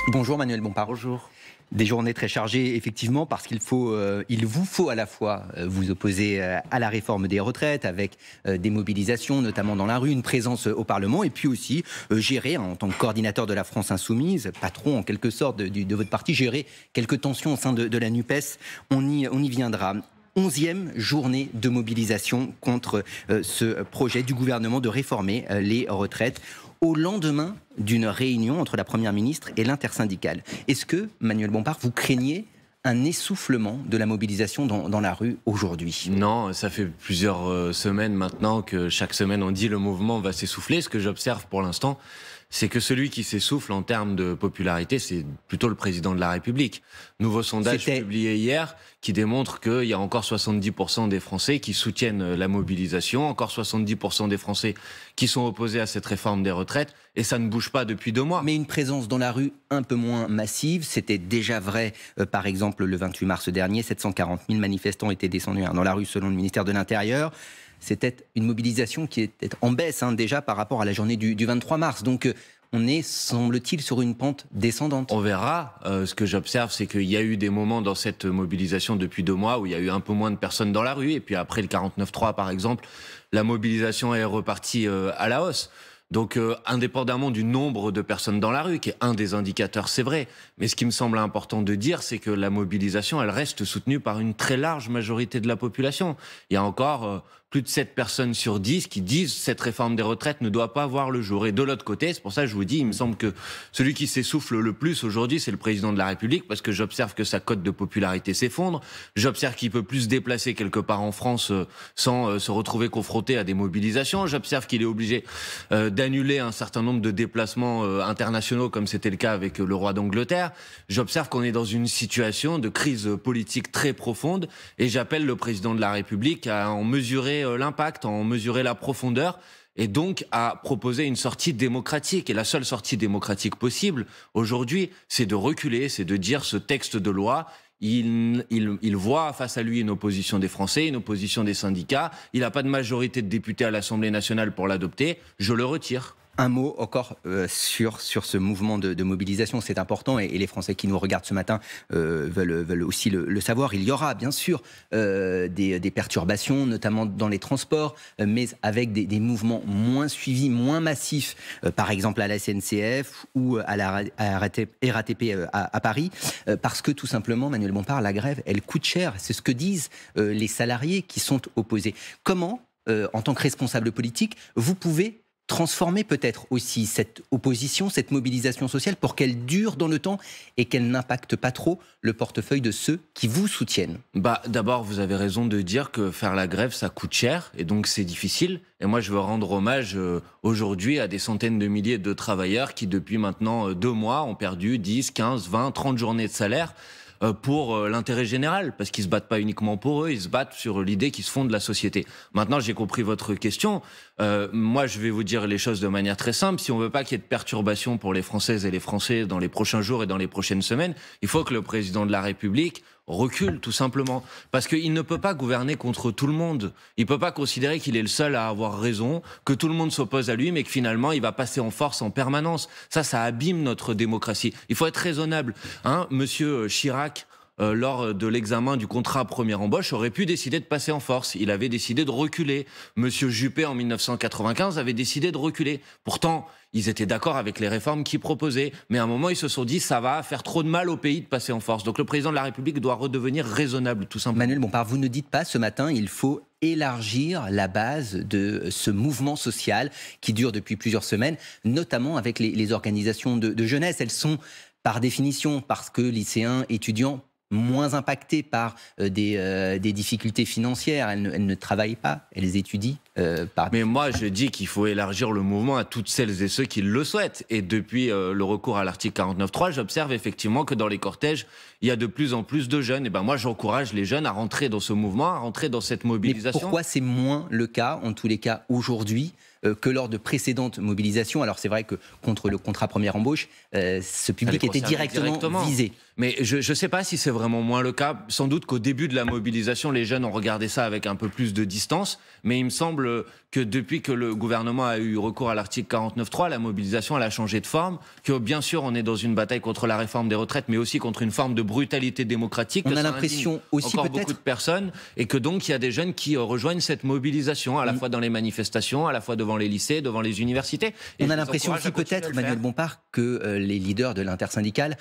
Bonjour Manuel Bompard. Bonjour. Des journées très chargées, effectivement, parce il vous faut à la fois vous opposer à la réforme des retraites, avec des mobilisations, notamment dans la rue, une présence au Parlement, et puis aussi gérer, en tant que coordinateur de la France Insoumise, patron en quelque sorte de votre parti, gérer quelques tensions au sein de la NUPES. On y viendra. 11e journée de mobilisation contre ce projet du gouvernement de réformer les retraites, au lendemain d'une réunion entre la Première ministre et l'intersyndicale. Est-ce que, Manuel Bompard, vous craignez un essoufflement de la mobilisation dans la rue aujourd'hui? Non, ça fait plusieurs semaines maintenant que chaque semaine on dit le mouvement va s'essouffler. Ce que j'observe pour l'instant, c'est que celui qui s'essouffle en termes de popularité, c'est plutôt le président de la République. Nouveau sondage publié hier qui démontre qu'il y a encore 70% des Français qui soutiennent la mobilisation, encore 70% des Français qui sont opposés à cette réforme des retraites, et ça ne bouge pas depuis 2 mois. Mais une présence dans la rue un peu moins massive, c'était déjà vrai, par exemple, le 28 mars dernier, 740 000 manifestants étaient descendus dans la rue selon le ministère de l'Intérieur. C'était une mobilisation qui était en baisse déjà par rapport à la journée du 23 mars. Donc on est, semble-t-il, sur une pente descendante. On verra. Ce que j'observe, c'est qu'il y a eu des moments dans cette mobilisation depuis 2 mois où il y a eu un peu moins de personnes dans la rue. Et puis après le 49.3, par exemple, la mobilisation est repartie à la hausse. Donc, indépendamment du nombre de personnes dans la rue, qui est un des indicateurs, c'est vrai. Mais ce qui me semble important de dire, c'est que la mobilisation, elle reste soutenue par une très large majorité de la population. Il y a encore plus de 7 personnes sur 10 qui disent que cette réforme des retraites ne doit pas voir le jour. Et de l'autre côté, c'est pour ça que je vous dis, il me semble que celui qui s'essouffle le plus aujourd'hui, c'est le président de la République, parce que j'observe que sa cote de popularité s'effondre. J'observe qu'il peut plus se déplacer quelque part en France sans se retrouver confronté à des mobilisations. J'observe qu'il est obligé d'annuler un certain nombre de déplacements internationaux, comme c'était le cas avec le roi d'Angleterre. J'observe qu'on est dans une situation de crise politique très profonde, et j'appelle le président de la République à en mesurer l'impact, en mesurer la profondeur, et donc à proposer une sortie démocratique. Et la seule sortie démocratique possible aujourd'hui, c'est de reculer, c'est de dire ce texte de loi, il voit face à lui une opposition des Français, une opposition des syndicats, il n'a pas de majorité de députés à l'Assemblée nationale pour l'adopter, je le retire. Un mot encore sur ce mouvement de mobilisation, c'est important, et les Français qui nous regardent ce matin veulent aussi le savoir. Il y aura bien sûr des perturbations, notamment dans les transports, mais avec des mouvements moins suivis, moins massifs, par exemple à la SNCF ou à la RATP à Paris, parce que tout simplement, Manuel Bompard, la grève, elle coûte cher. C'est ce que disent les salariés qui sont opposés. Comment, en tant que responsable politique, vous pouvez transformer peut-être aussi cette opposition, cette mobilisation sociale, pour qu'elle dure dans le temps et qu'elle n'impacte pas trop le portefeuille de ceux qui vous soutiennent? D'abord, vous avez raison de dire que faire la grève, ça coûte cher, et donc c'est difficile. Et moi, je veux rendre hommage aujourd'hui à des centaines de milliers de travailleurs qui, depuis maintenant 2 mois, ont perdu 10, 15, 20, 30 journées de salaire pour l'intérêt général, parce qu'ils se battent pas uniquement pour eux, ils se battent sur l'idée qu'ils se font de la société. Maintenant, j'ai compris votre question. Moi, je vais vous dire les choses de manière très simple. Si on veut pas qu'il y ait de perturbations pour les Françaises et les Français dans les prochains jours et dans les prochaines semaines, il faut que le président de la République recule, tout simplement. Parce qu'il ne peut pas gouverner contre tout le monde. Il peut pas considérer qu'il est le seul à avoir raison, que tout le monde s'oppose à lui, mais que finalement, il va passer en force en permanence. Ça abîme notre démocratie. Il faut être raisonnable. Monsieur Chirac, lors de l'examen du contrat première embauche, aurait pu décider de passer en force. Il avait décidé de reculer. Monsieur Juppé, en 1995, avait décidé de reculer. Pourtant, ils étaient d'accord avec les réformes qu'il proposait. Mais à un moment, ils se sont dit, ça va faire trop de mal au pays de passer en force. Donc le président de la République doit redevenir raisonnable, tout simplement. Manuel Bompard, vous ne dites pas ce matin, il faut élargir la base de ce mouvement social qui dure depuis plusieurs semaines, notamment avec les organisations de jeunesse. Elles sont, par définition, parce que lycéens, étudiants, moins impactées par des difficultés financières. Elles ne travaillent pas, elles étudient. Mais moi, je dis qu'il faut élargir le mouvement à toutes celles et ceux qui le souhaitent. Et depuis le recours à l'article 49.3, j'observe effectivement que dans les cortèges, il y a de plus en plus de jeunes. Et moi, j'encourage les jeunes à rentrer dans ce mouvement, à rentrer dans cette mobilisation. Mais pourquoi c'est moins le cas, en tous les cas, aujourd'hui, que lors de précédentes mobilisations? Alors c'est vrai que contre le contrat première embauche, ce public était directement visé. Mais je ne sais pas si c'est vraiment moins le cas. Sans doute qu'au début de la mobilisation, les jeunes ont regardé ça avec un peu plus de distance. Mais il me semble semble que depuis que le gouvernement a eu recours à l'article 49.3, la mobilisation elle a changé de forme, que bien sûr on est dans une bataille contre la réforme des retraites, mais aussi contre une forme de brutalité démocratique. On a l'impression aussi encore beaucoup de personnes, et que donc il y a des jeunes qui rejoignent cette mobilisation, à la fois dans les manifestations, à la fois devant les lycées, devant les universités. On a l'impression aussi peut-être, Emmanuel Bompard, que les leaders de l'intersyndicale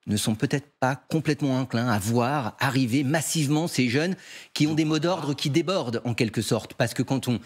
ne sont peut-être pas complètement inclins à voir arriver massivement ces jeunes qui ont des mots d'ordre qui débordent en quelque sorte. Parce que quand on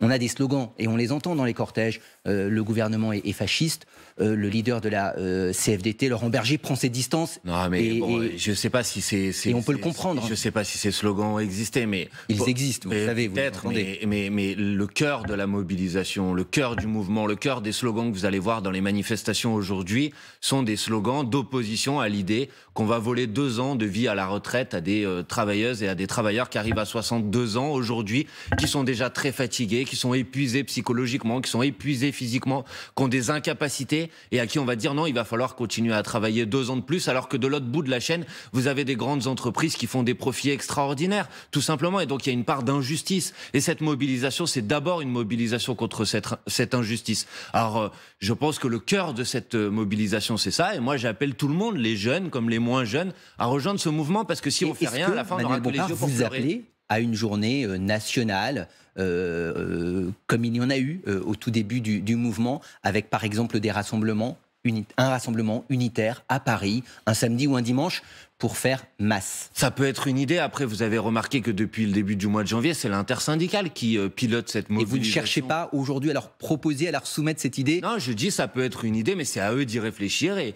a des slogans et on les entend dans les cortèges, le gouvernement est fasciste, le leader de la CFDT, Laurent Berger, prend ses distances. Non, mais je ne sais pas si c'est... Et on peut le comprendre. Je ne sais pas si ces slogans existaient, mais... Ils existent, vous savez, vous entendez. Mais le cœur de la mobilisation, le cœur du mouvement, le cœur des slogans que vous allez voir dans les manifestations aujourd'hui sont des slogans d'opposition à l'idée qu'on va voler 2 ans de vie à la retraite à des travailleuses et à des travailleurs qui arrivent à 62 ans aujourd'hui, qui sont déjà très fatigués, qui sont épuisés psychologiquement, qui sont épuisés physiquement, qui ont des incapacités et à qui on va dire non, il va falloir continuer à travailler 2 ans de plus, alors que de l'autre bout de la chaîne, vous avez des grandes entreprises qui font des profits extraordinaires, tout simplement. Et donc il y a une part d'injustice. Et cette mobilisation, c'est d'abord une mobilisation contre cette injustice. Alors je pense que le cœur de cette mobilisation, c'est ça. Et moi, j'appelle tout le monde, les jeunes comme les moins jeunes, à rejoindre ce mouvement, parce que si on fait rien, à la fin, on aura que les yeux pour pleurer. Appelez à une journée nationale, comme il y en a eu au tout début du mouvement, avec par exemple des rassemblements, un rassemblement unitaire à Paris, un samedi ou un dimanche, pour faire masse. Ça peut être une idée. Après, vous avez remarqué que depuis le début du mois de janvier, c'est l'intersyndicale qui pilote cette mobilisation. Et vous ne cherchez pas aujourd'hui à leur proposer, à leur soumettre cette idée? Non, je dis ça peut être une idée, mais c'est à eux d'y réfléchir et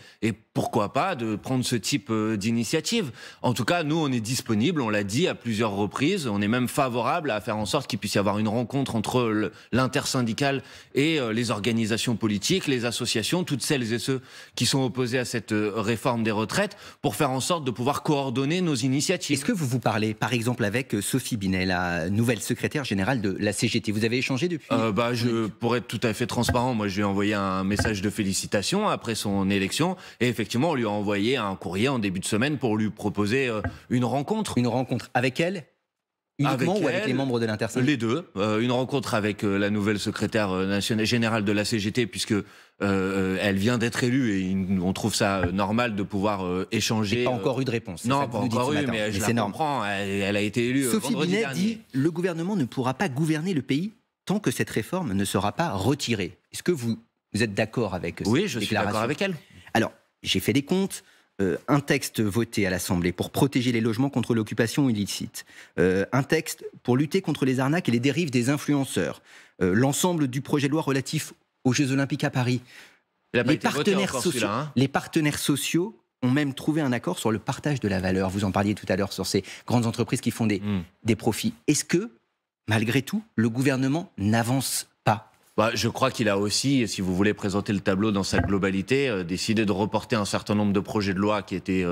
pourquoi pas de prendre ce type d'initiative. En tout cas, nous, on est disponible, on l'a dit à plusieurs reprises. On est même favorable à faire en sorte qu'il puisse y avoir une rencontre entre l'intersyndicale et les organisations politiques, les associations, toutes celles et ceux qui sont opposés à cette réforme des retraites, pour faire en sorte de pouvoir coordonner nos initiatives. Est-ce que vous vous parlez, par exemple, avec Sophie Binet, la nouvelle secrétaire générale de la CGT? Vous avez échangé depuis? Pour être tout à fait transparent, moi je lui ai envoyé un message de félicitations après son élection, et effectivement on lui a envoyé un courrier en début de semaine pour lui proposer une rencontre. Une rencontre avec elle? Uniquement ou avec les membres de l'intersyndicale? Les deux. Une rencontre avec la nouvelle secrétaire générale de la CGT, puisque elle vient d'être élue et on trouve ça normal de pouvoir échanger. Et pas encore eu de réponse. Non, pas encore eu, mais je la comprends. Elle a été élue Sophie vendredi Binet dernier. dit « Le gouvernement ne pourra pas gouverner le pays tant que cette réforme ne sera pas retirée ». Est-ce que vous êtes d'accord avec cette déclaration? Oui, je suis d'accord avec elle. Alors, j'ai fait des comptes. Un texte voté à l'Assemblée pour protéger les logements contre l'occupation illicite, un texte pour lutter contre les arnaques et les dérives des influenceurs, l'ensemble du projet de loi relatif aux Jeux Olympiques à Paris. Les partenaires sociaux ont même trouvé un accord sur le partage de la valeur. Vous en parliez tout à l'heure sur ces grandes entreprises qui font des profits. Est-ce que, malgré tout, le gouvernement n'avance pas? Je crois qu'il a aussi, si vous voulez présenter le tableau dans sa globalité, décidé de reporter un certain nombre de projets de loi qui étaient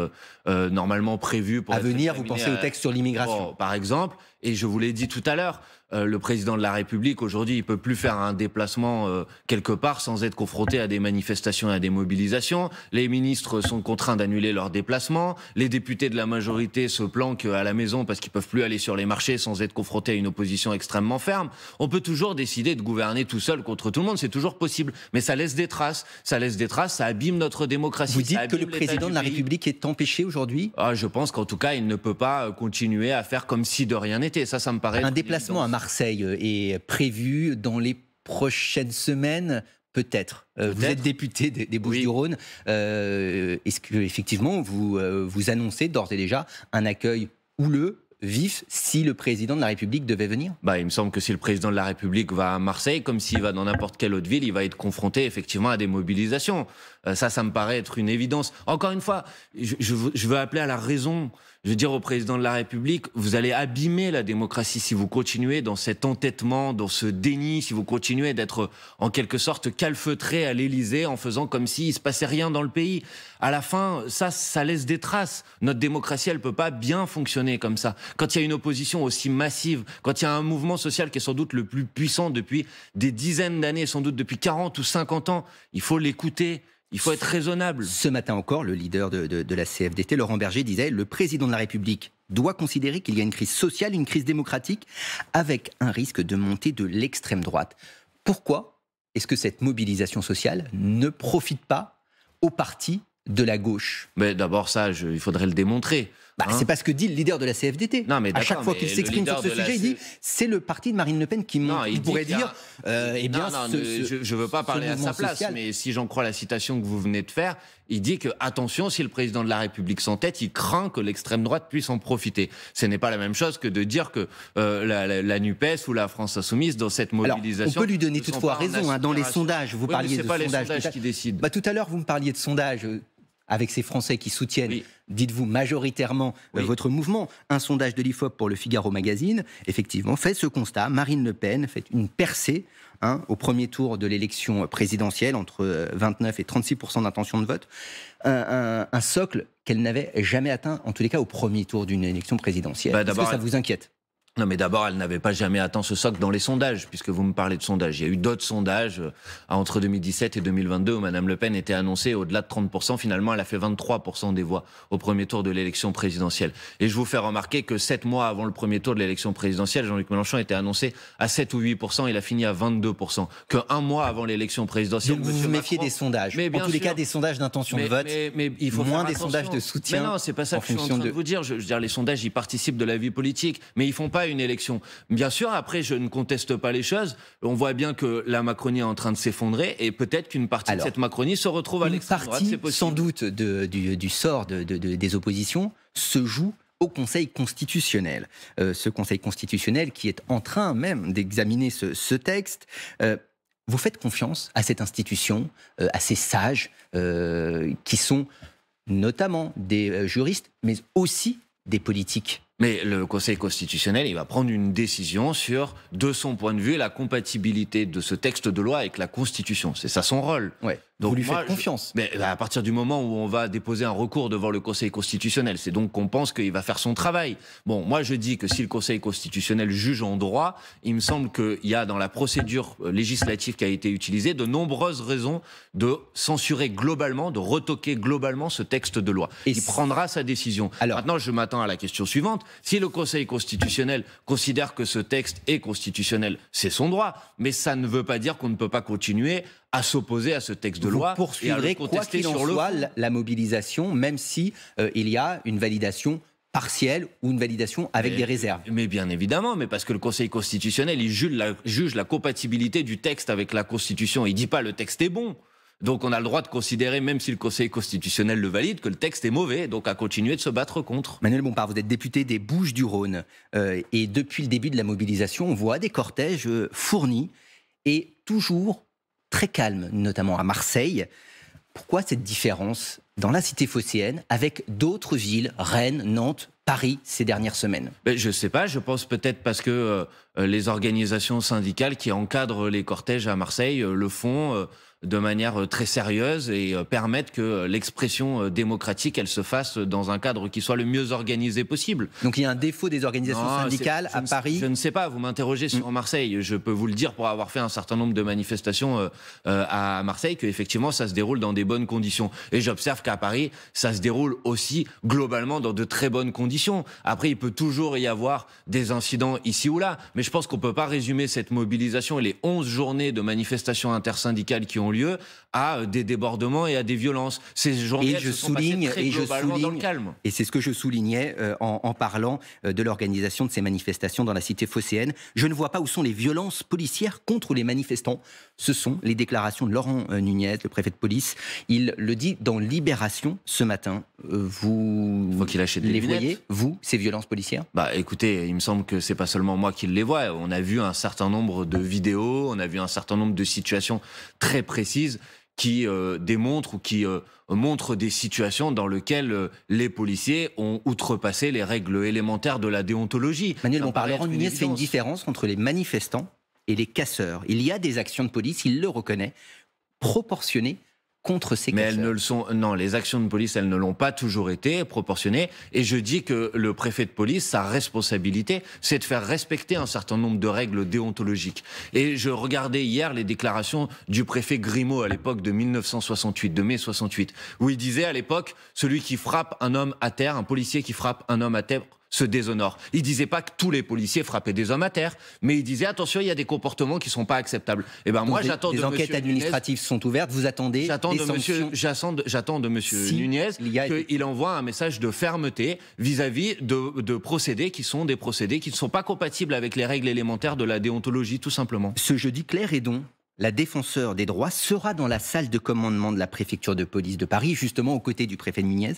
normalement prévus pour à venir. Vous pensez au texte sur l'immigration, par exemple. Et je vous l'ai dit tout à l'heure, le président de la République, aujourd'hui, il ne peut plus faire un déplacement quelque part sans être confronté à des manifestations et à des mobilisations. Les ministres sont contraints d'annuler leurs déplacements. Les députés de la majorité se planquent à la maison parce qu'ils ne peuvent plus aller sur les marchés sans être confrontés à une opposition extrêmement ferme. On peut toujours décider de gouverner tout seul contre tout le monde, c'est toujours possible. Mais ça laisse des traces. Ça laisse des traces, ça abîme notre démocratie. Vous dites que le président de la République est empêché aujourd'hui? Je pense qu'en tout cas, il ne peut pas continuer à faire comme si de rien n'était. Ça me paraît... Un déplacement à Marseille est prévu dans les prochaines semaines, peut-être. Vous êtes député des Bouches-du-Rhône. Est-ce que effectivement vous annoncez d'ores et déjà un accueil houleux, vif, si le président de la République devait venir? Il me semble que si le président de la République va à Marseille, comme s'il va dans n'importe quelle autre ville, il va être confronté effectivement à des mobilisations. Ça me paraît être une évidence. Encore une fois, je veux appeler à la raison. Je veux dire au président de la République, vous allez abîmer la démocratie si vous continuez dans cet entêtement, dans ce déni, si vous continuez d'être en quelque sorte calfeutré à l'Élysée en faisant comme s'il ne se passait rien dans le pays. À la fin, ça laisse des traces. Notre démocratie, elle ne peut pas bien fonctionner comme ça. Quand il y a une opposition aussi massive, quand il y a un mouvement social qui est sans doute le plus puissant depuis des dizaines d'années, sans doute depuis 40 ou 50 ans, il faut l'écouter. Il faut être raisonnable. Ce matin encore, le leader de la CFDT, Laurent Berger, disait « Le président de la République doit considérer qu'il y a une crise sociale, une crise démocratique, avec un risque de montée de l'extrême droite. Pourquoi est-ce que cette mobilisation sociale ne profite pas aux partis de la gauche? Mais d'abord ça, il faudrait le démontrer. C'est pas ce que dit le leader de la CFDT. Non, mais à chaque fois qu'il s'exprime sur ce sujet, il dit c'est le parti de Marine Le Pen qui monte. Il pourrait dire je ne veux pas parler à sa place, mais si j'en crois la citation que vous venez de faire, il dit que attention, si le président de la République s'entête, il craint que l'extrême droite puisse en profiter. Ce n'est pas la même chose que de dire que la NUPES ou la France Insoumise dans cette mobilisation. Alors, on peut lui donner toutefois raison dans les sondages. Vous parliez de sondages. C'est pas les sondages qui décident. Tout à l'heure, vous me parliez de sondages. Avec ces Français qui soutiennent, dites-vous, majoritairement votre mouvement. Un sondage de l'IFOP pour le Figaro Magazine, effectivement, fait ce constat. Marine Le Pen fait une percée au premier tour de l'élection présidentielle, entre 29 et 36% d'intention de vote. Un socle qu'elle n'avait jamais atteint, en tous les cas, au premier tour d'une élection présidentielle. Est-ce que ça vous inquiète ? Non, mais d'abord, elle n'avait pas jamais atteint ce socle dans les sondages, puisque vous me parlez de sondages. Il y a eu d'autres sondages entre 2017 et 2022 où Mme Le Pen était annoncée au-delà de 30%. Finalement, elle a fait 23% des voix au premier tour de l'élection présidentielle. Et je vous fais remarquer que 7 mois avant le premier tour de l'élection présidentielle, Jean-Luc Mélenchon était annoncé à 7 ou 8%. Il a fini à 22%. Que un mois avant l'élection présidentielle, donc vous vous méfiez des sondages. En tous les cas, des sondages d'intention de vote. Mais il faut moins des sondages de soutien. Mais non, c'est pas ça que je suis en train de vous dire. Je veux dire, les sondages, ils participent de la vie politique, mais ils font pas une élection. Bien sûr, après, je ne conteste pas les choses. On voit bien que la Macronie est en train de s'effondrer et peut-être qu'une partie de cette Macronie se retrouve à l'extrême droite. C'est possible. Sans doute, du sort des oppositions se joue au Conseil constitutionnel. Ce Conseil constitutionnel qui est en train même d'examiner ce texte. Vous faites confiance à cette institution, à ces sages qui sont notamment des juristes, mais aussi des politiques? Mais le Conseil constitutionnel, il va prendre une décision sur, de son point de vue, la compatibilité de ce texte de loi avec la Constitution. C'est ça son rôle. Ouais. Donc, vous lui faites confiance. Mais à partir du moment où on va déposer un recours devant le Conseil constitutionnel, c'est donc qu'on pense qu'il va faire son travail. Bon, moi je dis que si le Conseil constitutionnel juge en droit, il me semble qu'il y a dans la procédure législative qui a été utilisée de nombreuses raisons de censurer globalement, de retoquer globalement ce texte de loi. Il prendra sa décision. Alors, maintenant, je m'attends à la question suivante. Si le Conseil constitutionnel considère que ce texte est constitutionnel, c'est son droit. Mais ça ne veut pas dire qu'on ne peut pas continuer à s'opposer à ce texte de loi. Vous poursuivrez, quoi qu'il en soit, la mobilisation, même si il y a une validation partielle ou une validation avec des réserves. Mais bien évidemment, mais parce que le Conseil constitutionnel, il juge la compatibilité du texte avec la Constitution. Il ne dit pas le texte est bon. Donc on a le droit de considérer, même si le Conseil constitutionnel le valide, que le texte est mauvais, donc à continuer de se battre contre. Manuel Bompard, vous êtes député des Bouches-du-Rhône, et depuis le début de la mobilisation, on voit des cortèges fournis et toujours très calmes, notamment à Marseille. Pourquoi cette différence dans la cité phocéenne avec d'autres villes, Rennes, Nantes, Paris, ces dernières semaines? Je ne sais pas, je pense peut-être parce que les organisations syndicales qui encadrent les cortèges à Marseille le font de manière très sérieuse et permettent que l'expression démocratique, elle se fasse dans un cadre qui soit le mieux organisé possible. Donc il y a un défaut des organisations syndicales à Paris? Je ne sais pas, vous m'interrogez sur Marseille. Je peux vous le dire pour avoir fait un certain nombre de manifestations à Marseille, qu'effectivement ça se déroule dans des bonnes conditions. Et j'observe qu'à Paris, ça se déroule aussi globalement dans de très bonnes conditions. Après, il peut toujours y avoir des incidents ici ou là, mais je pense qu'on ne peut pas résumer cette mobilisation et les 11 journées de manifestations intersyndicales qui ont lieu à des débordements et à des violences. Ces journées se sont passées très globalement dans le calme. Et c'est ce que je soulignais en parlant de l'organisation de ces manifestations dans la cité phocéenne. Je ne vois pas où sont les violences policières contre les manifestants. Ce sont les déclarations de Laurent Nunez, le préfet de police. Il le dit dans Libération ce matin. Vous faut qu'il achète des lunettes. Voyez, vous, ces violences policières? Écoutez, il me semble que c'est pas seulement moi qui les vois. On a vu un certain nombre de vidéos, on a vu un certain nombre de situations très précises qui démontrent ou qui montrent des situations dans lesquelles les policiers ont outrepassé les règles élémentaires de la déontologie. Manuel Bompard, Laurent Nunez fait une différence entre les manifestants et les casseurs. Il y a des actions de police, il le reconnaît, proportionnées contre ces casseurs. Mais elles ne le sont. Non, les actions de police, elles ne l'ont pas toujours été proportionnées. Et je dis que le préfet de police, sa responsabilité, c'est de faire respecter un certain nombre de règles déontologiques. Et je regardais hier les déclarations du préfet Grimaud à l'époque de 1968, de mai 68, où il disait à l'époque, celui qui frappe un homme à terre, un policier qui frappe un homme à terre, se déshonorent. Il disait pas que tous les policiers frappaient des hommes à terre, mais il disait attention, il y a des comportements qui sont pas acceptables. Et ben moi, j'attends de des enquêtes administratives sont ouvertes. Vous attendez J'attends des de sanctions. j'attends de monsieur Si Nunez il qu'il envoie un message de fermeté vis-à-vis de procédés qui sont des procédés qui ne sont pas compatibles avec les règles élémentaires de la déontologie, tout simplement. Ce jeudi, Claire Hédon, la défenseure des droits, sera dans la salle de commandement de la préfecture de police de Paris, justement aux côtés du préfet Nunez.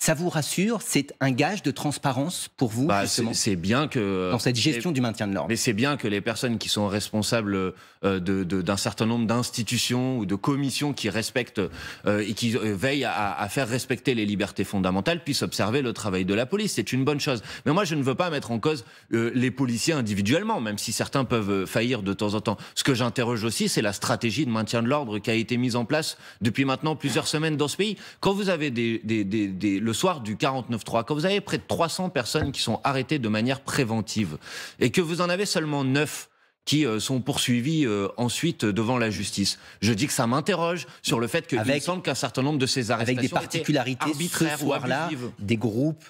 Ça vous rassure? C'est un gage de transparence pour vous, justement, c'est bien que dans cette gestion du maintien de l'ordre. Mais c'est bien que les personnes qui sont responsables d'un certain nombre d'institutions ou de commissions qui respectent et qui veillent à faire respecter les libertés fondamentales puissent observer le travail de la police. C'est une bonne chose. Mais moi, je ne veux pas mettre en cause les policiers individuellement, même si certains peuvent faillir de temps en temps. Ce que j'interroge aussi, c'est la stratégie de maintien de l'ordre qui a été mise en place depuis maintenant plusieurs semaines dans ce pays. Quand vous avez le soir du 49.3, quand vous avez près de 300 personnes qui sont arrêtées de manière préventive et que vous en avez seulement 9 qui sont poursuivis ensuite devant la justice. Je dis que ça m'interroge sur le fait qu'il me semble qu'un certain nombre de ces arrestations avec des particularités arbitraires ce soir-là, des groupes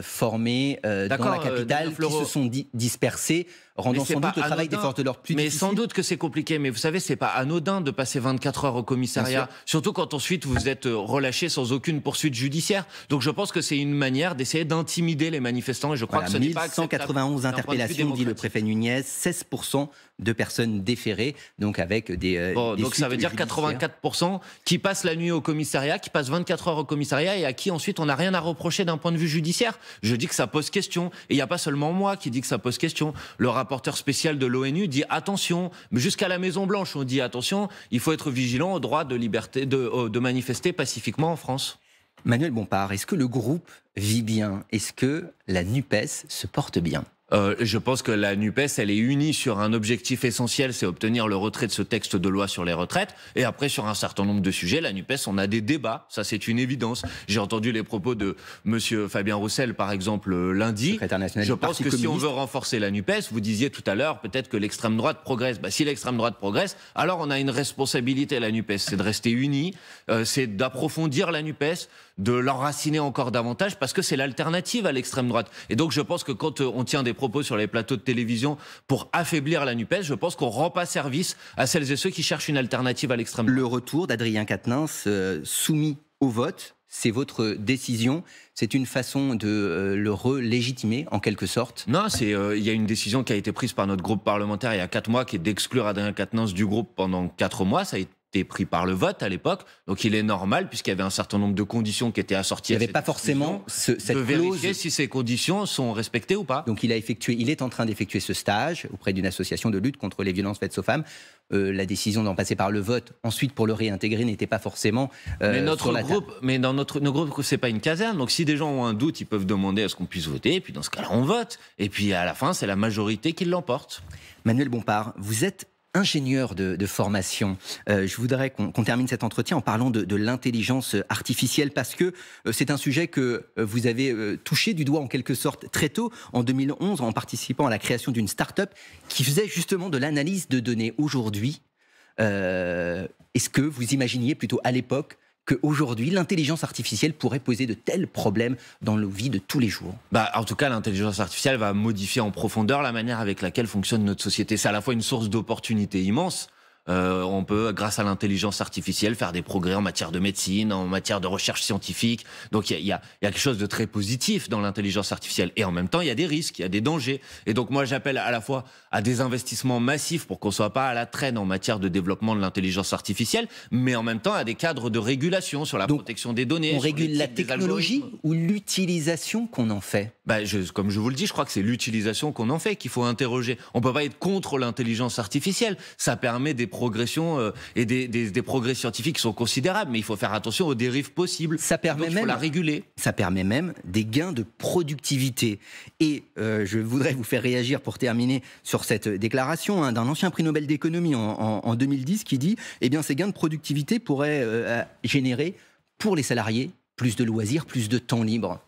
formés dans la capitale qui se sont dispersés, rendant sans doute le travail des forces de l'ordre plus difficile. Mais sans doute que c'est compliqué, mais vous savez, c'est pas anodin de passer 24 heures au commissariat, surtout quand ensuite vous êtes relâché sans aucune poursuite judiciaire. Donc je pense que c'est une manière d'essayer d'intimider les manifestants et je crois que ce n'est pas acceptable. 1191 interpellations, dit le préfet Nunez, 16% de personnes déférées, donc avec des donc ça veut dire 84% qui passent la nuit au commissariat, qui passent 24 heures au commissariat et à qui ensuite on n'a rien à reprocher d'un point de vue judiciaire. Je dis que ça pose question. Et il n'y a pas seulement moi qui dis que ça pose question. Le rapporteur spécial de l'ONU dit attention, mais jusqu'à la Maison Blanche on dit attention, il faut être vigilant au droit de liberté de manifester pacifiquement en France. Manuel Bompard, est-ce que le groupe vit bien? Est-ce que la NUPES se porte bien? Je pense que la NUPES, elle est unie sur un objectif essentiel, c'est obtenir le retrait de ce texte de loi sur les retraites. Et après, sur un certain nombre de sujets, la NUPES, on a des débats. Ça, c'est une évidence. J'ai entendu les propos de monsieur Fabien Roussel, par exemple, lundi. Je pense que si on veut renforcer la NUPES, vous disiez tout à l'heure, peut-être que l'extrême droite progresse. Si l'extrême droite progresse, alors on a une responsabilité, la NUPES. C'est de rester unis, c'est d'approfondir la NUPES, de l'enraciner encore davantage, parce que c'est l'alternative à l'extrême droite. Et donc, je pense que quand on tient des propos sur les plateaux de télévision pour affaiblir la NUPES, je pense qu'on ne rend pas service à celles et ceux qui cherchent une alternative à l'extrême droite. Le retour d'Adrien Quatennens soumis au vote, c'est votre décision. C'est une façon de le relégitimer, en quelque sorte? Non, il y a une décision qui a été prise par notre groupe parlementaire il y a 4 mois, qui est d'exclure Adrien Quatennens du groupe pendant 4 mois. Ça a été pris par le vote à l'époque, donc il est normal, puisqu'il y avait un certain nombre de conditions qui étaient assorties. Il n'y avait pas forcément cette de vérifier clause. Si ces conditions sont respectées ou pas. Donc il est en train d'effectuer ce stage auprès d'une association de lutte contre les violences faites aux femmes. La décision d'en passer par le vote, ensuite pour le réintégrer, n'était pas forcément mais sur la table. Mais dans notre groupe, c'est pas une caserne, donc si des gens ont un doute, ils peuvent demander à ce qu'on puisse voter, et puis dans ce cas-là, on vote. Et puis à la fin, c'est la majorité qui l'emporte. Manuel Bompard, vous êtes ingénieur de formation. Je voudrais qu'on termine cet entretien en parlant de l'intelligence artificielle, parce que c'est un sujet que vous avez touché du doigt en quelque sorte très tôt, en 2011, en participant à la création d'une start-up qui faisait justement de l'analyse de données. Aujourd'hui, est-ce que vous imaginiez plutôt à l'époque qu'aujourd'hui, l'intelligence artificielle pourrait poser de tels problèmes dans nos vies de tous les jours? En tout cas, l'intelligence artificielle va modifier en profondeur la manière avec laquelle fonctionne notre société. C'est à la fois une source d'opportunités immense. On peut, grâce à l'intelligence artificielle, faire des progrès en matière de médecine, en matière de recherche scientifique. Donc il y a quelque chose de très positif dans l'intelligence artificielle. Et en même temps, il y a des risques, il y a des dangers. Et donc moi, j'appelle à la fois à des investissements massifs pour qu'on ne soit pas à la traîne en matière de développement de l'intelligence artificielle, mais en même temps à des cadres de régulation sur la protection des données. On régule la technologie ou l'utilisation qu'on en fait? Comme je vous le dis, je crois que c'est l'utilisation qu'on en fait qu'il faut interroger. On ne peut pas être contre l'intelligence artificielle. Ça permet des progressions et des progrès scientifiques qui sont considérables, mais il faut faire attention aux dérives possibles. Il faut la réguler. Ça permet même des gains de productivité. Et je voudrais vous faire réagir pour terminer sur cette déclaration d'un ancien prix Nobel d'économie en 2010 qui dit ces gains de productivité pourraient générer pour les salariés plus de loisirs, plus de temps libre.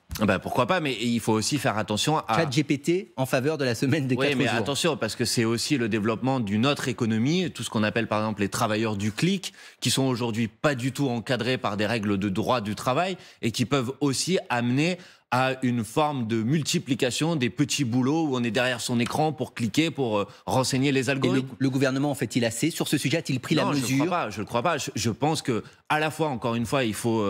Pourquoi pas, mais il faut aussi faire attention à... ChatGPT en faveur de la semaine des 4 jours. Oui, mais attention, parce que c'est aussi le développement d'une autre économie, tout ce qu'on appelle par exemple les travailleurs du clic, qui sont aujourd'hui pas du tout encadrés par des règles de droit du travail et qui peuvent aussi amener à une forme de multiplication des petits boulots où on est derrière son écran pour cliquer, pour renseigner les Et algorithmes. le gouvernement en fait-il assez sur ce sujet? A-t-il pris la Non, mesure? je ne crois pas. Je pense que, à la fois, encore une fois, il faut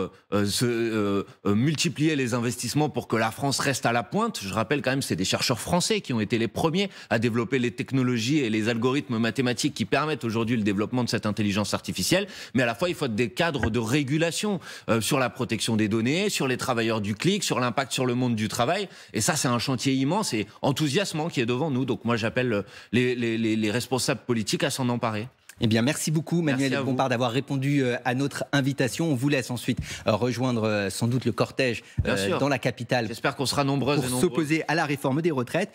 multiplier les investissements pour que la France reste à la pointe. Je rappelle quand même, c'est des chercheurs français qui ont été les premiers à développer les technologies et les algorithmes mathématiques qui permettent aujourd'hui le développement de cette intelligence artificielle. Mais à la fois, il faut des cadres de régulation sur la protection des données, sur les travailleurs du clic, sur l'impact sur le monde du travail. Et ça, c'est un chantier immense et enthousiasmant qui est devant nous. Donc moi, j'appelle les responsables politiques à s'en emparer. Eh bien, merci beaucoup, Manuel Bompard, d'avoir répondu à notre invitation. On vous laisse ensuite rejoindre sans doute le cortège dans la capitale. J'espère qu'on sera nombreuses et pour nombreux. s'opposer à la réforme des retraites.